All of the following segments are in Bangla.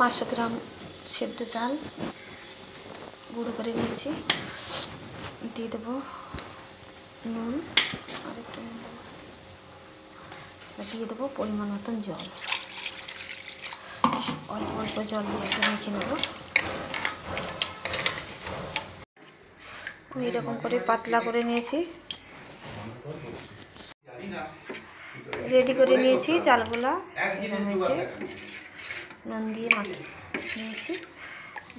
500 গ্রাম সেদ্ধ চাল গুঁড়ো করে নিয়েছি। দিয়ে দেবো নুন, আর একটু নুন দেবো, দিয়ে দেবো পরিমাণ মতন জল। অল্প অল্প জল দিয়ে একটু মেখে নেব। আমি এরকম করে পাতলা করে নিয়েছি, রেডি করে নিয়েছি চালগুলা। এরকম হয়েছে, নুন দিয়ে মাখিয়ে নিয়েছি।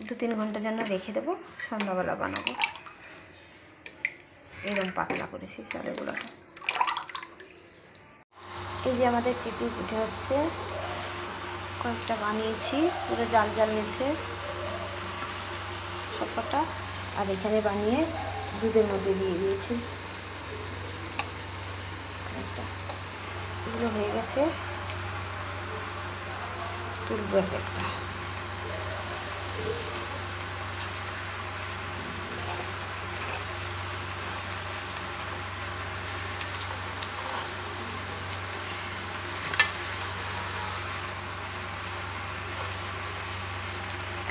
2-3 ঘন্টা যেন রেখে দেবো, সন্ধ্যাবেলা বানাবো। এরকম পাতলা করেছি চালগুলাটা। এই যে আমাদের চিতই পিঠে হচ্ছে, কয়েকটা বানিয়েছি, পুরো জাল জাল হয়েছে সবকটা। আর এখানে বানিয়ে দুধের মধ্যে দিয়ে দিয়েছি একটা। এগুলো হয়ে গেছে, তুলবো একটা।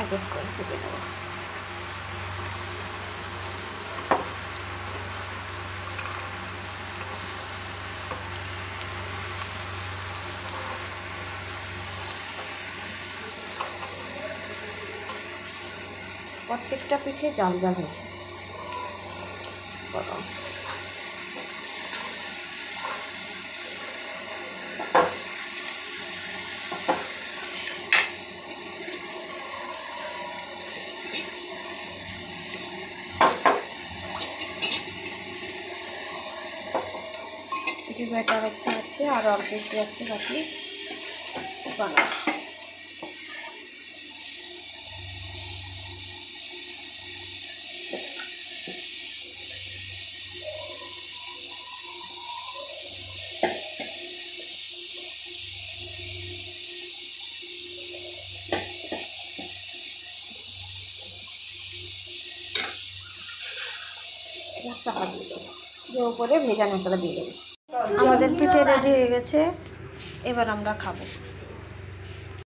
এক এক করে তুলে নেব। প্রত্যেকটা পিঠে জাল জাল হয়েছে। কিছু ব্যাটার একটা আছে, আর অল্প একটু আছে বাকি বানাবো। চাপা দিয়ে দেবো, দিয়ে উপরে ভেজা মশলা দিয়ে দেবো। আমাদের পিঠে রেডি হয়ে গেছে, এবার আমরা খাবো।